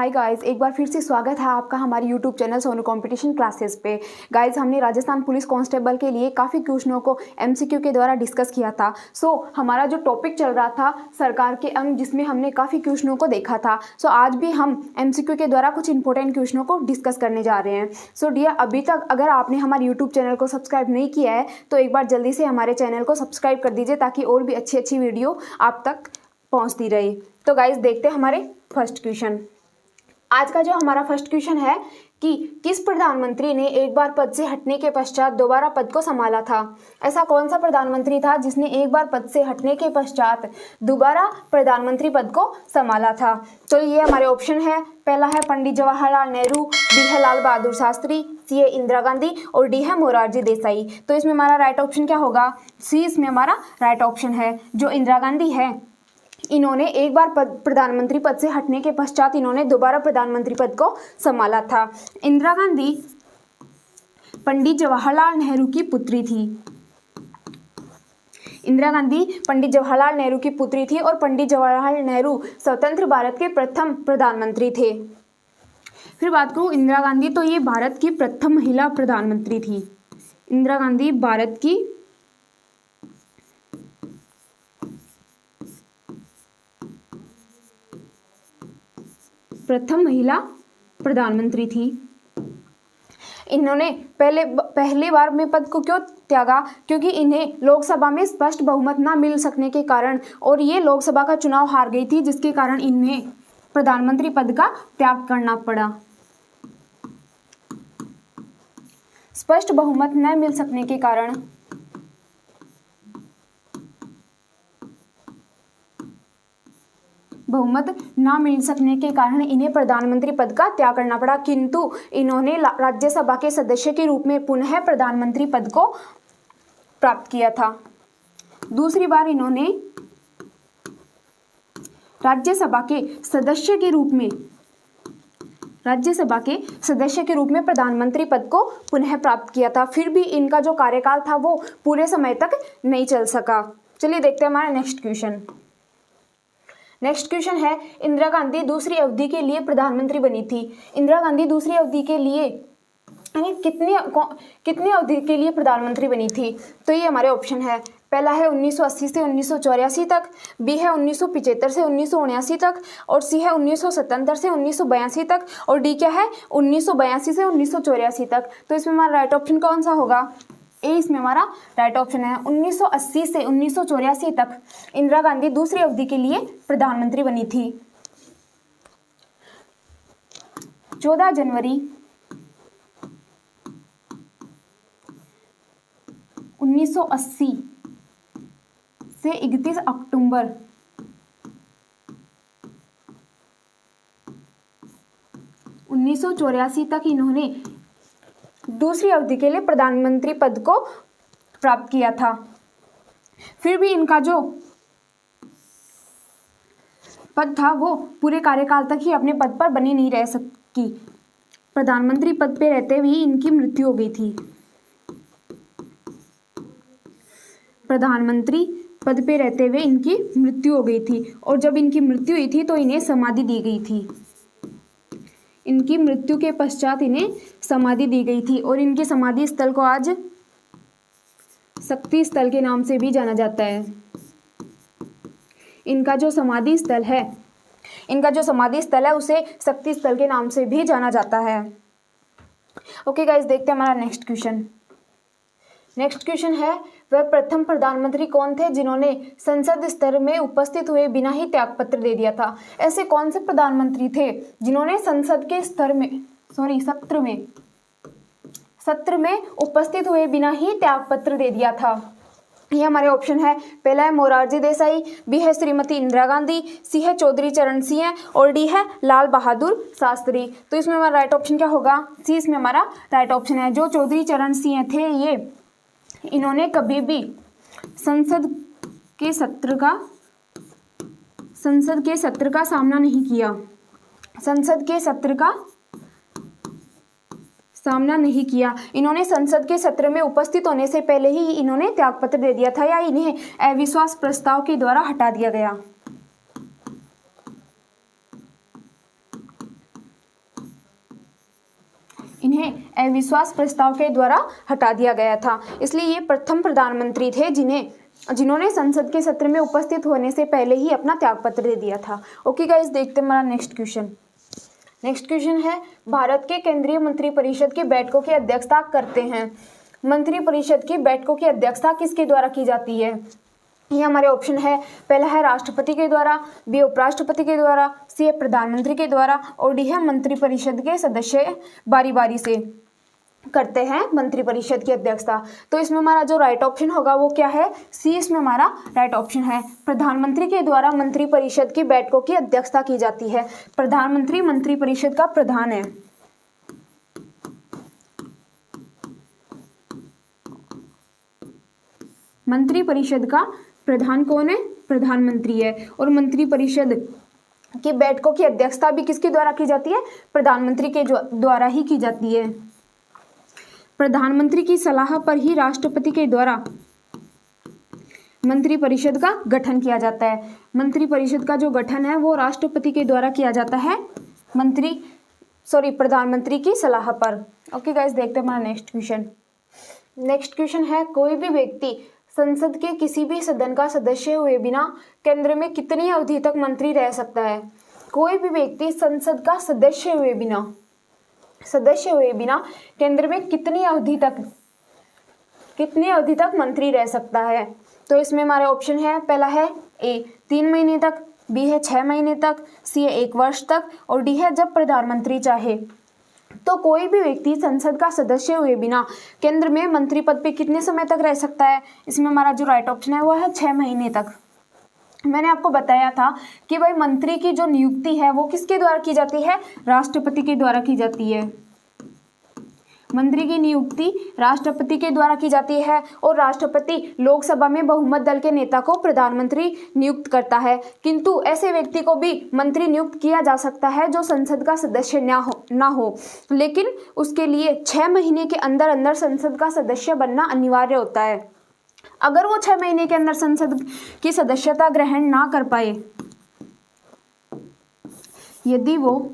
Hi guys, एक बार फिर से स्वागत है आपका हमारे YouTube channel Sonu competition classes पे। गाइस, हमने राजस्थान पुलिस कांस्टेबल के लिए काफ़ी क्वेश्चनों को एमसीक्यू के द्वारा डिस्कस किया था। हमारा जो टॉपिक चल रहा था सरकार के अंग, जिसमें हमने काफ़ी क्वेश्चनों को देखा था। आज भी हम एमसीक्यू के द्वारा कुछ इंपॉर्टेंट क्वेश्चनों को डिस्कस करने जा रहे हैं। डियर, अभी तक अगर आपने हमारे यूट्यूब चैनल को सब्सक्राइब नहीं किया है तो एक बार जल्दी से हमारे चैनल को सब्सक्राइब कर दीजिए, ताकि और भी अच्छी अच्छी वीडियो आप तक पहुँचती रहे। तो गाइस, देखते हैं हमारे फर्स्ट क्वेश्चन। आज का जो हमारा फर्स्ट क्वेश्चन है कि किस प्रधानमंत्री ने एक बार पद से हटने के पश्चात दोबारा पद को संभाला था। ऐसा कौन सा प्रधानमंत्री था जिसने एक बार पद से हटने के पश्चात दोबारा प्रधानमंत्री पद को संभाला था। तो ये हमारे ऑप्शन है। पहला है पंडित जवाहरलाल नेहरू, बी है लाल बहादुर शास्त्री, सी है इंदिरा गांधी और डी है मोरारजी देसाई। तो इसमें हमारा राइट ऑप्शन क्या होगा? सी इसमें हमारा राइट ऑप्शन है। जो इंदिरा गांधी है, इन्होंने एक बार प्रधानमंत्री पद से हटने के पश्चात इन्होंने दोबारा प्रधानमंत्री पद को संभाला था। इंदिरा गांधी पंडित जवाहरलाल नेहरू की पुत्री थी। इंदिरा गांधी पंडित जवाहरलाल नेहरू की पुत्री थी और पंडित जवाहरलाल नेहरू स्वतंत्र भारत के प्रथम प्रधानमंत्री थे। फिर बात करूं इंदिरा गांधी, तो ये भारत की प्रथम महिला प्रधानमंत्री थी। इंदिरा गांधी भारत की प्रथम महिला प्रधानमंत्री थी। इन्होंने पहली बार में पद को क्यों त्यागा? क्योंकि इन्हें लोकसभा में स्पष्ट बहुमत ना मिल सकने के कारण, और ये लोकसभा का चुनाव हार गई थी, जिसके कारण इन्हें प्रधानमंत्री पद का त्याग करना पड़ा। स्पष्ट बहुमत न मिल सकने के कारण इन्हें प्रधानमंत्री पद का त्याग करना पड़ा, किंतु इन्होंने राज्यसभा के सदस्य के रूप में पुनः प्रधानमंत्री पद को प्राप्त किया था। दूसरी बार इन्होंने राज्यसभा के सदस्य के रूप में प्रधानमंत्री पद को पुनः प्राप्त किया था। फिर भी इनका जो कार्यकाल था वो पूरे समय तक नहीं चल सका। चलिए देखते हैं हमारा नेक्स्ट क्वेश्चन। नेक्स्ट क्वेश्चन है, इंदिरा गांधी दूसरी अवधि के लिए प्रधानमंत्री बनी थी। इंदिरा गांधी दूसरी अवधि के लिए यानी कितनी अवधि के लिए प्रधानमंत्री बनी थी? तो ये हमारे ऑप्शन है। पहला है 1980 से 1984 तक, बी है 1975 से 1979 तक, और सी है 1977 से 1982 तक, और डी क्या है 1982 से 1984 तक। तो इसमें हमारा राइट ऑप्शन कौन सा होगा? ए इसमें हमारा राइट ऑप्शन है। 1980 से 1984 तक इंदिरा गांधी दूसरी अवधि के लिए प्रधानमंत्री बनी थी। 14 जनवरी 1980 से 31 अक्टूबर 1984 तक इन्होंने दूसरी अवधि के लिए प्रधानमंत्री पद को प्राप्त किया था। फिर भी इनका जो पद था वो पूरे कार्यकाल तक ही अपने पद पर बनी नहीं रह सकी। प्रधानमंत्री पद पे रहते हुए इनकी मृत्यु हो गई थी। प्रधानमंत्री पद पे रहते हुए इनकी मृत्यु हो गई थी, और जब इनकी मृत्यु हुई थी तो इन्हें समाधि दी गई थी। इनकी मृत्यु के पश्चात इन्हें समाधि दी गई थी, और इनके समाधि स्थल को आज शक्ति स्थल के नाम से भी जाना जाता है। इनका जो समाधि स्थल है उसे शक्ति स्थल के नाम से भी जाना जाता है। ओके गाइस, देखते हैं हमारा नेक्स्ट क्वेश्चन। नेक्स्ट क्वेश्चन है, वह प्रथम प्रधानमंत्री कौन थे जिन्होंने संसद स्तर में उपस्थित हुए बिना ही त्यागपत्र दे दिया था? ऐसे कौन से प्रधानमंत्री थे जिन्होंने संसद के सत्र में उपस्थित हुए बिना ही त्यागपत्र दे दिया था? ये हमारे ऑप्शन है। पहला है मोरारजी देसाई, बी है श्रीमती इंदिरा गांधी, सी है चौधरी चरण सिंह और डी है लाल बहादुर शास्त्री। तो इसमें हमारा राइट ऑप्शन क्या होगा? सी इसमें हमारा राइट ऑप्शन है। जो चौधरी चरण सिंह थे, इन्होंने कभी भी संसद के सत्र का सामना नहीं किया। इन्होंने संसद के सत्र में उपस्थित होने से पहले ही इन्होंने त्यागपत्र दे दिया था, या इन्हें अविश्वास प्रस्ताव के द्वारा हटा दिया गया। अविश्वास प्रस्ताव के द्वारा हटा दिया गया था। इसलिए ये प्रथम प्रधानमंत्री थे जिन्होंने संसद के सत्र में उपस्थित होने से पहले ही अपना त्यागपत्र दे दिया था। ओके गाइस, देखते हैं हमारा नेक्स्ट क्वेश्चन। नेक्स्ट क्वेश्चन है, भारत के केंद्रीय मंत्रिपरिषद की बैठकों की अध्यक्षता करते हैं। मंत्रिपरिषद की बैठकों की अध्यक्षता किसके द्वारा की जाती है? ये हमारे ऑप्शन है, पहला है राष्ट्रपति के द्वारा, बी उपराष्ट्रपति के द्वारा, सी है प्रधानमंत्री के द्वारा और डी है मंत्रिपरिषद के सदस्य बारी बारी से करते हैं मंत्रिपरिषद की अध्यक्षता। तो इसमें हमारा जो राइट ऑप्शन होगा वो क्या है? सी इसमें हमारा राइट ऑप्शन है। प्रधानमंत्री के द्वारा मंत्रिपरिषद की बैठकों की अध्यक्षता की जाती है। प्रधानमंत्री मंत्रिपरिषद का प्रधान है। मंत्रिपरिषद का प्रधान कौन है? प्रधानमंत्री है। और मंत्रिपरिषद की बैठकों की अध्यक्षता भी किसके द्वारा की जाती है? प्रधानमंत्री के द्वारा ही की जाती है। प्रधानमंत्री की सलाह पर ही राष्ट्रपति के द्वारा मंत्रिपरिषद का गठन किया जाता है। मंत्रिपरिषद का जो गठन है वो राष्ट्रपति के द्वारा किया जाता है प्रधानमंत्री की सलाह पर। ओके गाइस, देखते हैं हमारा नेक्स्ट क्वेश्चन। नेक्स्ट क्वेश्चन है, कोई भी व्यक्ति संसद के किसी भी सदन का सदस्य हुए बिना केंद्र में कितनी अवधि तक मंत्री रह सकता है? कोई भी व्यक्ति संसद का सदस्य हुए बिना केंद्र में कितनी अवधि तक मंत्री रह सकता है? तो इसमें हमारे ऑप्शन है, पहला है ए 3 महीने तक, बी है 6 महीने तक, सी है 1 वर्ष तक और डी है जब प्रधानमंत्री चाहे। तो कोई भी व्यक्ति संसद का सदस्य हुए बिना केंद्र में मंत्री पद पे कितने समय तक रह सकता है? इसमें हमारा जो राइट ऑप्शन है वो है 6 महीने तक। मैंने आपको बताया था कि भाई मंत्री की जो नियुक्ति है वो किसके द्वारा की जाती है? राष्ट्रपति के द्वारा की जाती है। मंत्री की नियुक्ति राष्ट्रपति के द्वारा की जाती है और राष्ट्रपति लोकसभा में बहुमत दल के नेता को प्रधानमंत्री नियुक्त करता है। किंतु ऐसे व्यक्ति को भी मंत्री नियुक्त किया जा सकता है जो संसद का सदस्य ना हो, लेकिन उसके लिए 6 महीने के अंदर अंदर संसद का सदस्य बनना अनिवार्य होता है। अगर वो 6 महीने के अंदर संसद की सदस्यता ग्रहण ना कर पाए, यदि वो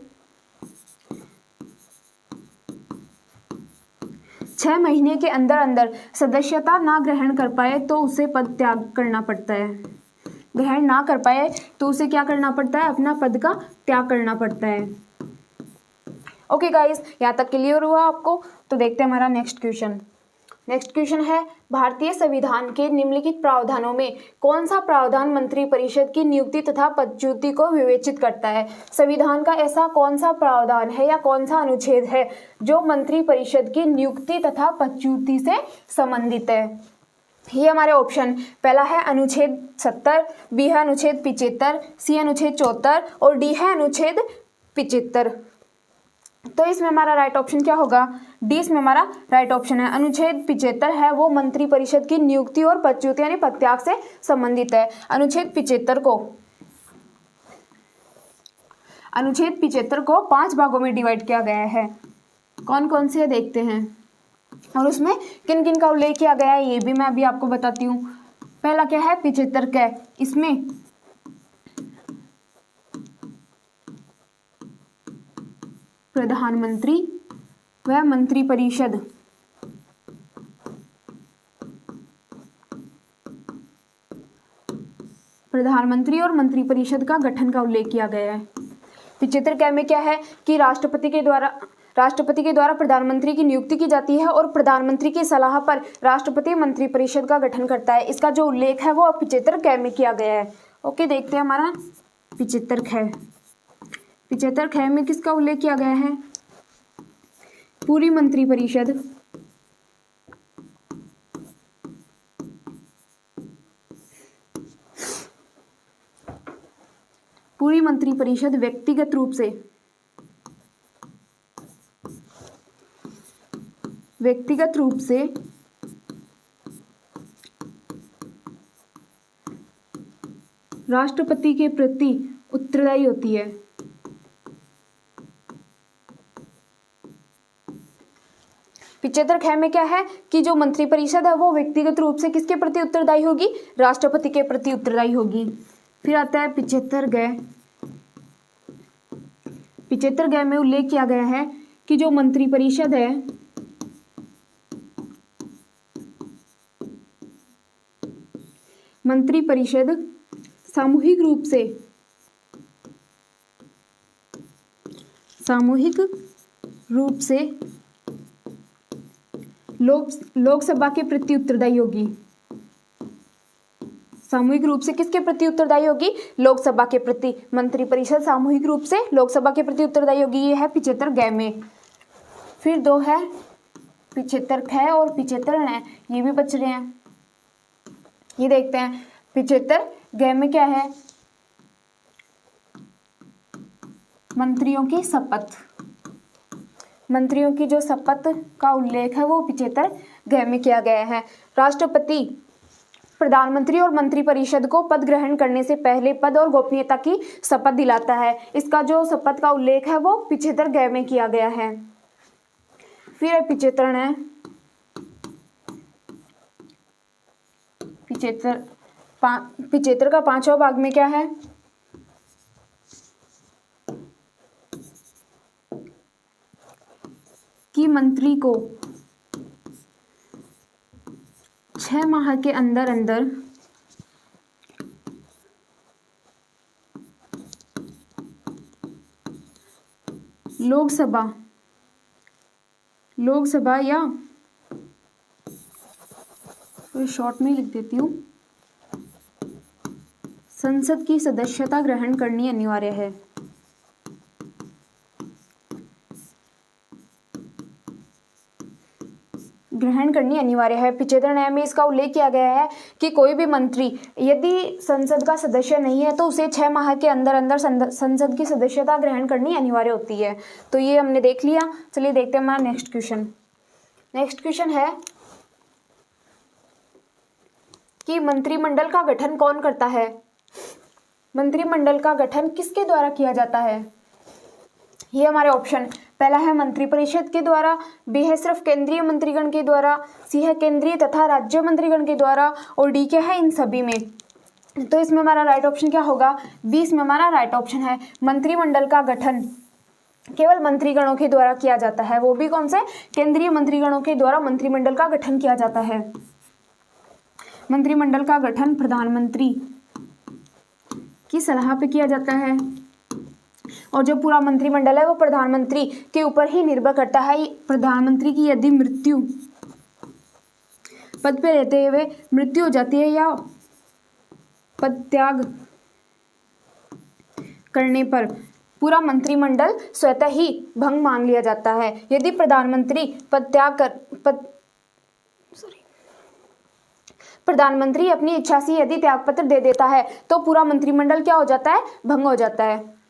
6 महीने के अंदर अंदर सदस्यता ना ग्रहण कर पाए तो उसे पद त्याग करना पड़ता है। ग्रहण ना कर पाए तो उसे क्या करना पड़ता है? अपना पद का त्याग करना पड़ता है। ओके गाइस, यहाँ तक क्लियर हुआ आपको? तो देखते हैं हमारा नेक्स्ट क्वेश्चन। नेक्स्ट क्वेश्चन है, भारतीय संविधान के निम्नलिखित प्रावधानों में कौन सा प्रावधान मंत्रिपरिषद की नियुक्ति तथा पदच्युति को विवेचित करता है? संविधान का ऐसा कौन सा प्रावधान है या कौन सा अनुच्छेद है जो मंत्रिपरिषद की नियुक्ति तथा पदच्युति से संबंधित है? ये हमारे ऑप्शन, पहला है अनुच्छेद 70, बी है अनुच्छेद 75, सी अनुच्छेद 74 और डी है अनुच्छेद 75। तो इसमें हमारा राइट ऑप्शन क्या होगा? डी इसमें हमारा राइट ऑप्शन है। अनुच्छेद 75 है वो मंत्रिपरिषद की नियुक्ति और पदच्युति यानी पदत्याग से संबंधित है। अनुच्छेद 75 को 5 भागों में डिवाइड किया गया है। कौन कौन से देखते हैं और उसमें किन किन का उल्लेख किया गया है ये भी मैं अभी आपको बताती हूँ। पहला क्या है? 75 का, इसमें प्रधानमंत्री व मंत्रिपरिषद प्रधानमंत्री और मंत्रिपरिषद का गठन का उल्लेख किया गया है। 75 क में क्या है कि राष्ट्रपति के द्वारा प्रधानमंत्री की नियुक्ति की जाती है और प्रधानमंत्री की सलाह पर राष्ट्रपति मंत्रिपरिषद का गठन करता है। इसका जो उल्लेख है वो 75 क में किया गया है। ओके, देखते हैं हमारा 75 ख में किसका उल्लेख किया गया है? पूरी मंत्रिपरिषद व्यक्तिगत रूप से राष्ट्रपति के प्रति उत्तरदायी होती है। 75 ख में क्या है कि जो मंत्रिपरिषद है वो व्यक्तिगत रूप से किसके प्रति उत्तरदायी होगी? राष्ट्रपति के प्रति उत्तरदायी होगी। फिर आता है 75 ग में उल्लेख किया गया है कि जो मंत्रिपरिषद है मंत्रिपरिषद सामूहिक रूप से लोकसभा के प्रति उत्तरदायी होगी। सामूहिक रूप से किसके प्रति उत्तरदायी होगी? लोकसभा के प्रति। मंत्रिपरिषद सामूहिक रूप से लोकसभा के प्रति उत्तरदायी होगी। ये है 75 ग में। फिर दो है 75 ख और 75 ण, ये भी बच रहे हैं। ये देखते हैं 75 ग में क्या है? मंत्रियों की शपथ। मंत्रियों की जो शपथ का उल्लेख है वो 75 ग में किया गया है। राष्ट्रपति प्रधानमंत्री और मंत्रिपरिषद को पद ग्रहण करने से पहले पद और गोपनीयता की शपथ दिलाता है। इसका जो शपथ का उल्लेख है वो 75 ग में किया गया है। फिर 75 है 75 का 5वां भाग में क्या है? कि मंत्री को 6 माह के अंदर अंदर लोकसभा या शॉर्ट में लिख देती हूँ, संसद की सदस्यता ग्रहण करनी अनिवार्य है। ग्रहण करनी अनिवार्य है। 75 न्याय में इसका उल्लेख किया गया है कि कोई भी मंत्री यदि संसद का सदस्य नहीं है तो उसे 6 माह के अंदर अंदर संसद की सदस्यता ग्रहण करनी अनिवार्य होती है। तो ये हमने देख लिया। चलिए देखते हैं हमारा नेक्स्ट क्वेश्चन। नेक्स्ट क्वेश्चन है कि मंत्रिमंडल का गठन कौन करता है? मंत्रिमंडल का गठन किसके द्वारा किया जाता है? ये हमारे ऑप्शन, पहला है मंत्रिपरिषद के द्वारा, बी है सिर्फ केंद्रीय मंत्रीगण के द्वारा, सी है केंद्रीय तथा राज्य मंत्रीगण के द्वारा और डी क्या है? इन सभी में। तो इसमें हमारा राइट ऑप्शन क्या होगा? बी इसमें हमारा राइट ऑप्शन है। मंत्रिमंडल का गठन केवल मंत्रीगणों के द्वारा किया जाता है, वो भी कौन से? केंद्रीय मंत्रीगणों के द्वारा मंत्रिमंडल का गठन किया जाता है। मंत्रिमंडल का गठन प्रधानमंत्री की सलाह पे किया जाता है और जो पूरा मंत्रिमंडल है वो प्रधानमंत्री के ऊपर ही निर्भर करता है। प्रधानमंत्री की यदि मृत्यु, पद पे रहते हुए मृत्यु हो जाती है या पद त्याग करने पर पूरा मंत्रिमंडल स्वतः ही भंग मान लिया जाता है। यदि प्रधानमंत्री प्रधानमंत्री अपनी इच्छा से यदि त्यागपत्र दे देता है तो पूरा मंत्रिमंडल क्या हो जाता है? भंग हो जाता है।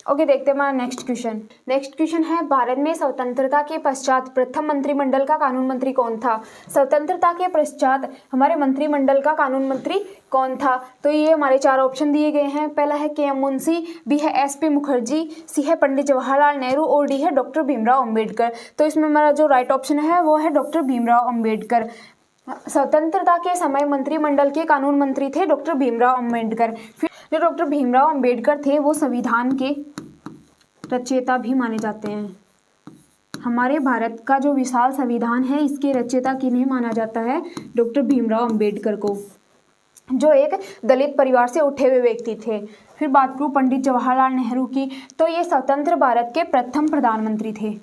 ओके, देखते हैं हमारा नेक्स्ट क्वेश्चन। नेक्स्ट क्वेश्चन है भारत में स्वतंत्रता के पश्चात प्रथम मंत्रिमंडल का कानून मंत्री कौन था? स्वतंत्रता के पश्चात हमारे मंत्रिमंडल का कानून मंत्री कौन था? तो ये हमारे 4 ऑप्शन दिए गए हैं। पहला है के एम मुंशी, बी है एस पी मुखर्जी, सी है पंडित जवाहरलाल नेहरू और डी है डॉक्टर भीमराव अम्बेडकर। तो इसमें हमारा जो राइट ऑप्शन है वो है डॉक्टर भीमराव अम्बेडकर। स्वतंत्रता के समय मंत्रिमंडल के कानून मंत्री थे डॉक्टर भीमराव अम्बेडकर। फिर जो डॉक्टर भीमराव अम्बेडकर थे वो संविधान के रचयिता भी माने जाते हैं। हमारे भारत का जो विशाल संविधान है इसके रचयिता किन्हें माना जाता है? डॉक्टर भीमराव अम्बेडकर को, जो एक दलित परिवार से उठे हुए व्यक्ति थे। फिर बात करूँ पंडित जवाहरलाल नेहरू की, तो ये स्वतंत्र भारत के प्रथम प्रधानमंत्री थे।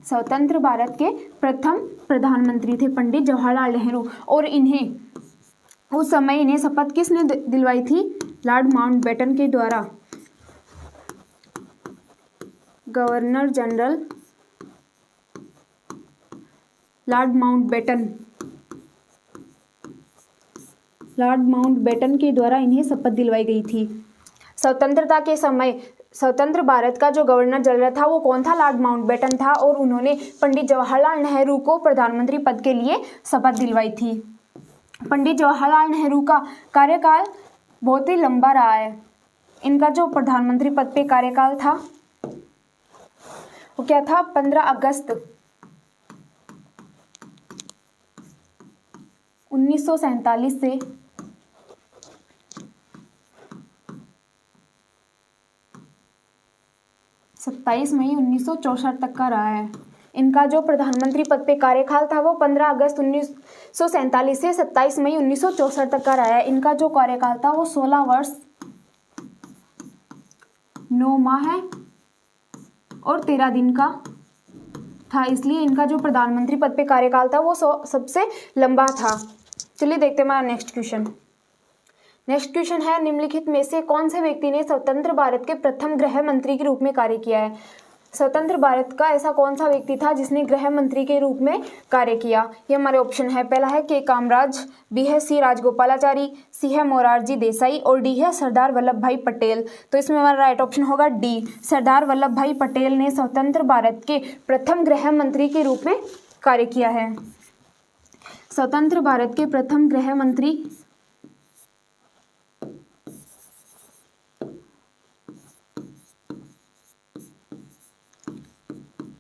स्वतंत्र भारत के प्रथम प्रधानमंत्री थे पंडित जवाहरलाल नेहरू और उस समय इन्हें शपथ किसने दिलवाई थी? लॉर्ड माउंटबेटन के द्वारा। गवर्नर जनरल लॉर्ड माउंटबेटन के द्वारा इन्हें शपथ दिलवाई गई थी। स्वतंत्रता के समय स्वतंत्र भारत का जो गवर्नर जनरल था वो कौन था? लॉर्ड माउंटबेटन था और उन्होंने पंडित जवाहरलाल नेहरू को प्रधानमंत्री पद के लिए शपथ दिलवाई थी। पंडित जवाहरलाल नेहरू का कार्यकाल बहुत ही लंबा रहा है। इनका जो प्रधानमंत्री पद पे कार्यकाल था वो क्या था? 15 अगस्त 1947 से 27 मई 1964 तक का रहा है। इनका जो प्रधानमंत्री पद पे कार्यकाल था वो 15 अगस्त 1947 से 27 मई 1964 तक का रहा है। इनका जो कार्यकाल था वो 16 वर्ष 9 माह और 13 दिन का था, इसलिए इनका जो प्रधानमंत्री पद पे कार्यकाल था वो सबसे लंबा था। चलिए देखते हैं हमारा नेक्स्ट क्वेश्चन। नेक्स्ट क्वेश्चन है, निम्नलिखित में से कौन से व्यक्ति ने स्वतंत्र भारत के प्रथम गृह मंत्री के रूप में कार्य किया है। स्वतंत्र भारत का ऐसा कौन सा व्यक्ति था जिसने गृह मंत्री के रूप में कार्य किया। ये हमारे ऑप्शन है, पहला है के कामराज, बी है सी राजगोपालाचारी, सी है मोरारजी देसाई और डी है सरदार वल्लभ भाई पटेल। तो इसमें हमारा राइट ऑप्शन होगा डी, सरदार वल्लभ भाई पटेल ने स्वतंत्र भारत के प्रथम गृह मंत्री के रूप में कार्य किया है। स्वतंत्र भारत के प्रथम गृह मंत्री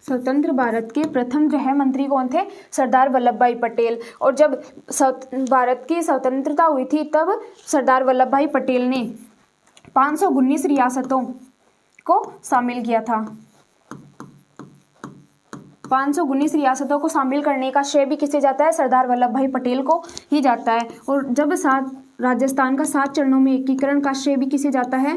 स्वतंत्र भारत के प्रथम गृह मंत्री कौन थे, सरदार वल्लभ भाई पटेल। और जब भारत की स्वतंत्रता हुई थी तब सरदार वल्लभ भाई पटेल ने 519 रियासतों को शामिल किया था। 519 रियासतों को शामिल करने का श्रेय भी किसे जाता है, सरदार वल्लभ भाई पटेल को ही जाता है। और जब राजस्थान का 7 चरणों में एकीकरण का श्रेय भी किसे जाता है,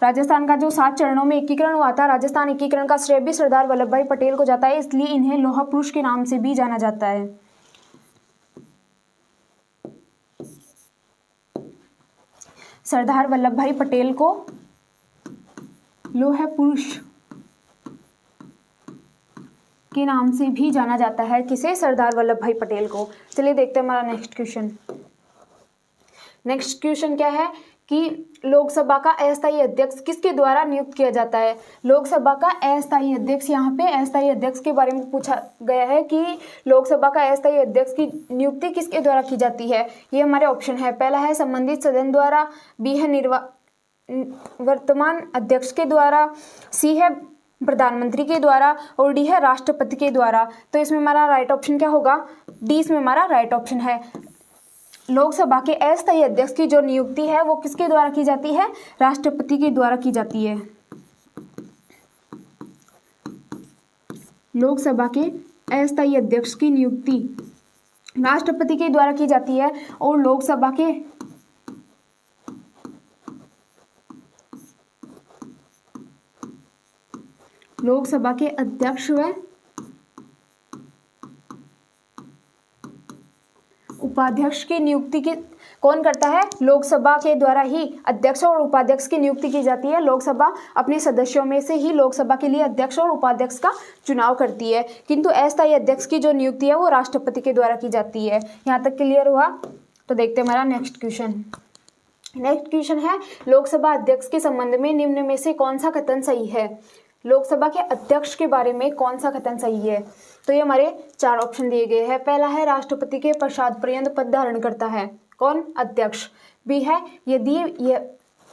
राजस्थान का जो 7 चरणों में एकीकरण हुआ था, राजस्थान एकीकरण का श्रेय भी सरदार वल्लभ भाई पटेल को जाता है, इसलिए इन्हें लौह पुरुष के नाम से भी जाना जाता है। सरदार वल्लभ भाई पटेल को लौह पुरुष के नाम से भी जाना जाता है, किसे, सरदार वल्लभ भाई पटेल को। चलिए देखते हैं हमारा नेक्स्ट क्वेश्चन। नेक्स्ट क्वेश्चन क्या है कि लोकसभा का अस्थायी अध्यक्ष किसके द्वारा नियुक्त किया जाता है। लोकसभा का अस्थायी अध्यक्ष, यहाँ पे अस्थायी अध्यक्ष के बारे में पूछा गया है कि लोकसभा का अस्थायी अध्यक्ष की नियुक्ति किसके द्वारा की जाती है। ये हमारे ऑप्शन है, पहला है संबंधित सदन द्वारा, बी है वर्तमान अध्यक्ष के द्वारा, सी है प्रधानमंत्री के द्वारा और डी है राष्ट्रपति के द्वारा। तो इसमें हमारा राइट ऑप्शन क्या होगा, डी इसमें हमारा राइट ऑप्शन है। लोकसभा के अस्थायी अध्यक्ष की जो नियुक्ति है वो किसके द्वारा की जाती है, राष्ट्रपति के द्वारा की जाती है। लोकसभा के अस्थायी अध्यक्ष की नियुक्ति राष्ट्रपति के द्वारा की जाती है और लोकसभा के अध्यक्ष व उपाध्यक्ष की नियुक्ति की कौन करता है, लोकसभा के द्वारा ही अध्यक्ष और उपाध्यक्ष की नियुक्ति की जाती है। लोकसभा अपने सदस्यों में से ही लोकसभा के लिए अध्यक्ष और उपाध्यक्ष का चुनाव करती है, किंतु अस्थायी अध्यक्ष की जो नियुक्ति है वो राष्ट्रपति के द्वारा की जाती है। यहाँ तक क्लियर हुआ। तो देखते हैं हमारा नेक्स्ट क्वेश्चन। नेक्स्ट क्वेश्चन है, लोकसभा अध्यक्ष के संबंध में निम्न में से कौन सा कथन सही है। लोकसभा के अध्यक्ष के बारे में कौन सा कथन सही है। तो ये हमारे 4 ऑप्शन दिए गए हैं। पहला है, राष्ट्रपति के पश्चात पर्यंत पद धारण करता है, कौन, अध्यक्ष। बी है,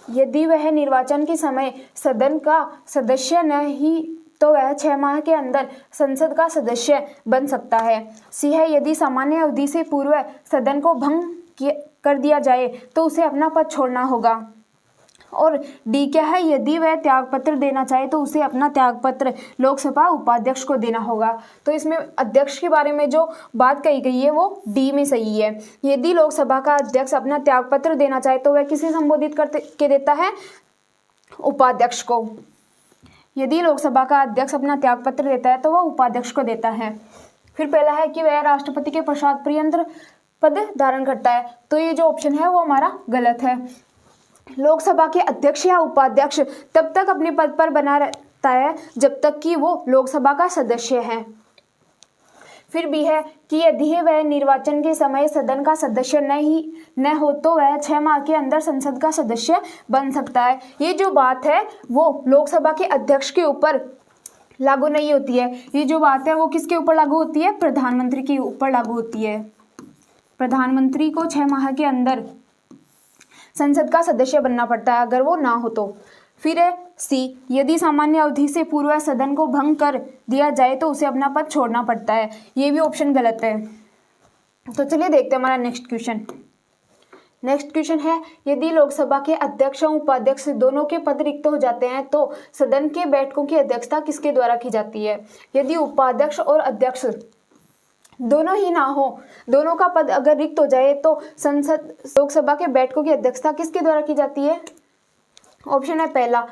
यदि वह निर्वाचन के समय सदन का सदस्य नहीं तो वह 6 माह के अंदर संसद का सदस्य बन सकता है। सी है, यदि सामान्य अवधि से पूर्व सदन को भंग कर दिया जाए तो उसे अपना पद छोड़ना होगा। और डी क्या है, यदि वह त्यागपत्र देना चाहे तो उसे अपना त्यागपत्र लोकसभा उपाध्यक्ष को देना होगा। तो इसमें अध्यक्ष के बारे में जो बात कही गई है वो डी में सही है। यदि लोकसभा का अध्यक्ष अपना त्यागपत्र देना चाहे तो वह किसे संबोधित करके देता है, उपाध्यक्ष को। यदि लोकसभा का अध्यक्ष अपना त्यागपत्र देता है तो वह उपाध्यक्ष को देता है। फिर पहला है कि वह राष्ट्रपति के पश्चात पर्यंत पद धारण करता है, तो ये जो ऑप्शन है वो हमारा गलत है। लोकसभा के अध्यक्ष या उपाध्यक्ष तब तक अपने पद पर बना रहता है जब तक कि वो लोकसभा का सदस्य है। फिर भी है कि यदि वह निर्वाचन के समय सदन का सदस्य न हो तो वह 6 माह के अंदर संसद का सदस्य बन सकता है। ये जो बात है वो लोकसभा के अध्यक्ष के ऊपर लागू नहीं होती है। ये जो बात है वो किसके ऊपर लागू होती है, प्रधानमंत्री के ऊपर लागू होती है। प्रधानमंत्री को 6 माह के अंदर संसद का सदस्य बनना पड़ता है, अगर वो ना हो तो। फिर है सी, यदि सामान्य अवधि से पूर्व सदन को भंग कर दिया जाए तो उसे अपना पद छोड़ना पड़ता है। ये भी ऑप्शन गलत है। तो चलिए देखते हैं हमारा नेक्स्ट क्वेश्चन। नेक्स्ट क्वेश्चन है, यदि लोकसभा के अध्यक्ष और उपाध्यक्ष दोनों के पद रिक्त हो जाते हैं तो सदन के बैठकों की अध्यक्षता किसके द्वारा की जाती है? यदि उपाध्यक्ष और अध्यक्ष दोनों ही ना हो, दोनों का पद अगर रिक्त हो जाए तो लोकसभा के बैठकों की अध्यक्षता किसके द्वारा की जाती है? ऑप्शन है पहला,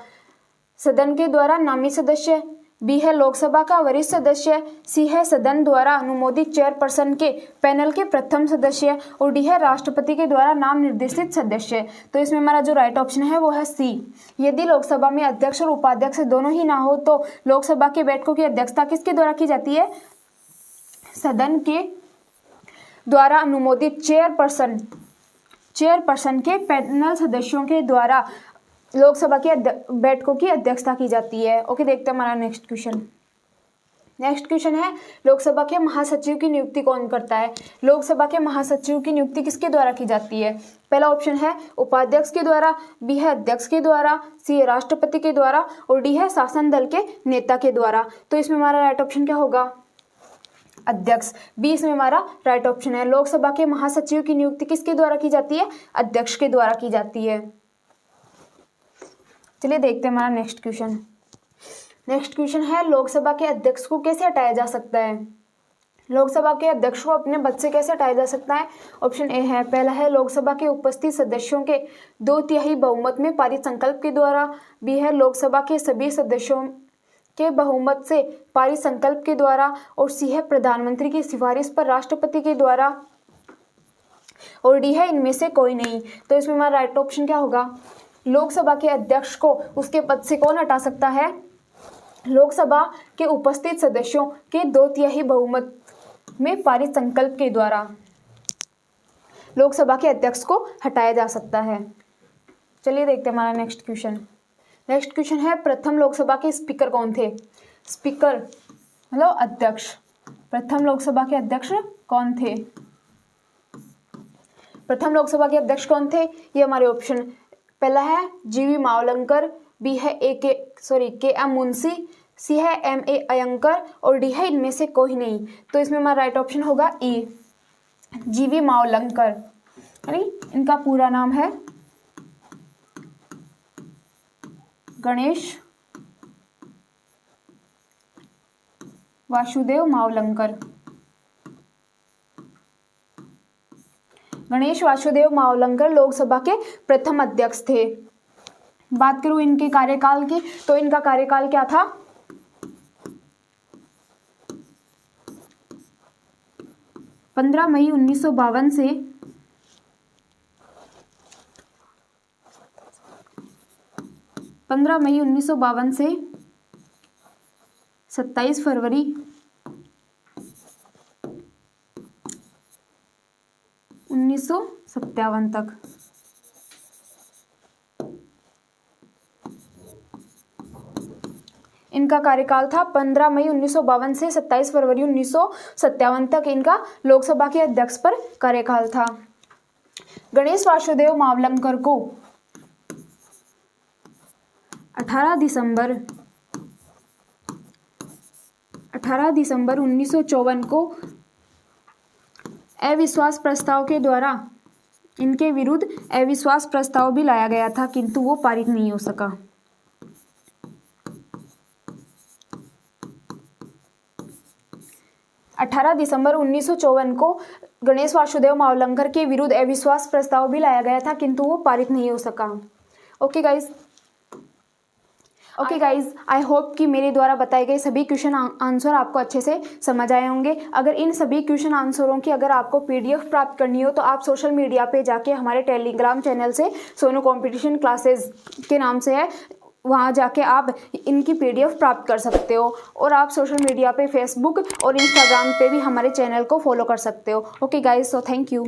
सदन के द्वारा नामित सदस्य, बी है लोकसभा का वरिष्ठ सदस्य, सी है सदन द्वारा अनुमोदित चेयरपर्सन के पैनल के प्रथम सदस्य और डी है राष्ट्रपति के द्वारा नाम निर्देशित सदस्य। तो इसमें हमारा जो राइट ऑप्शन है वो है सी। यदि लोकसभा में अध्यक्ष और उपाध्यक्ष दोनों ही ना हो तो लोकसभा के बैठकों की अध्यक्षता किसके द्वारा की जाती है? सदन के द्वारा अनुमोदित चेयरपर्सन के पैनल सदस्यों के द्वारा लोकसभा की बैठकों की अध्यक्षता की जाती है। ओके, देखते हैं हमारा नेक्स्ट क्वेश्चन। नेक्स्ट क्वेश्चन है, लोकसभा के महासचिव की नियुक्ति कौन करता है? लोकसभा के महासचिव की नियुक्ति किसके द्वारा की जाती है? पहला ऑप्शन है उपाध्यक्ष के द्वारा, बी है अध्यक्ष के द्वारा, सी है राष्ट्रपति के द्वारा और डी है शासन दल के नेता के द्वारा। तो इसमें हमारा राइट ऑप्शन क्या होगा? अध्यक्ष। बी इसमें हमारा राइट ऑप्शन है। लोकसभा के महासचिव की नियुक्ति किसके द्वारा की जाती है? अध्यक्ष के द्वारा की जाती है। चलिए देखते हैं हमारा नेक्स्ट क्वेश्चन। नेक्स्ट क्वेश्चन है, लोकसभा के अध्यक्ष को कैसे हटाया जा सकता है? लोकसभा के अध्यक्ष को अपने पद से कैसे हटाया जा सकता है? ऑप्शन ए है, पहला है लोकसभा के उपस्थित सदस्यों के 2/3 बहुमत में पारित संकल्प के द्वारा, बी है लोकसभा के सभी सदस्यों के बहुमत से पारित संकल्प के द्वारा और सी है प्रधानमंत्री की सिफारिश पर राष्ट्रपति के द्वारा और डी है इनमें से कोई नहीं। तो इसमें हमारा राइट ऑप्शन क्या होगा? लोकसभा के अध्यक्ष को उसके पद से कौन हटा सकता है? लोकसभा के उपस्थित सदस्यों के 2/3 बहुमत में पारित संकल्प के द्वारा लोकसभा के अध्यक्ष को हटाया जा सकता है। चलिए देखते हैं हमारा नेक्स्ट क्वेश्चन। नेक्स्ट क्वेश्चन है, प्रथम लोकसभा के स्पीकर कौन थे? स्पीकर मतलब अध्यक्ष। प्रथम लोकसभा के अध्यक्ष कौन थे? प्रथम लोकसभा के अध्यक्ष कौन थे? ये हमारे ऑप्शन, पहला है जीवी मावलंकर, बी है के एम मुंशी, सी है MA अयंकर और डी है इनमें से कोई नहीं। तो इसमें हमारा राइट ऑप्शन होगा ई, जीवी मावलंकर। यानी इनका पूरा नाम है गणेश वासुदेव मावलंकर। गणेश वासुदेव मावलंकर लोकसभा के प्रथम अध्यक्ष थे। बात करूं इनके कार्यकाल की, तो इनका कार्यकाल क्या था? 15 मई 1952 से 27 फरवरी 1957 तक। इनका कार्यकाल था 15 मई 1952 से 27 फरवरी 1957 तक इनका लोकसभा के अध्यक्ष पर कार्यकाल था। गणेश वासुदेव मावलंकर को 18 दिसंबर 1954 को अविश्वास प्रस्ताव के द्वारा इनके विरुद्ध अविश्वास प्रस्ताव भी लाया गया था, किंतु वो पारित नहीं हो सका। दिसंबर 1954 को गणेश वासुदेव मावलंकर के विरुद्ध अविश्वास प्रस्ताव भी लाया गया था, किंतु वो पारित नहीं हो सका। ओके गाइज, आई होप कि मेरे द्वारा बताए गए सभी क्वेश्चन आंसर आपको अच्छे से समझ आए होंगे। अगर इन सभी क्वेश्चन आंसरों की अगर आपको PDF प्राप्त करनी हो तो आप सोशल मीडिया पे जाके हमारे टेलीग्राम चैनल से सोनू कंपटीशन क्लासेस के नाम से है, वहाँ जाके आप इनकी PDF प्राप्त कर सकते हो। और आप सोशल मीडिया पे फेसबुक और इंस्टाग्राम पे भी हमारे चैनल को फॉलो कर सकते हो। Okay guys, so thank you.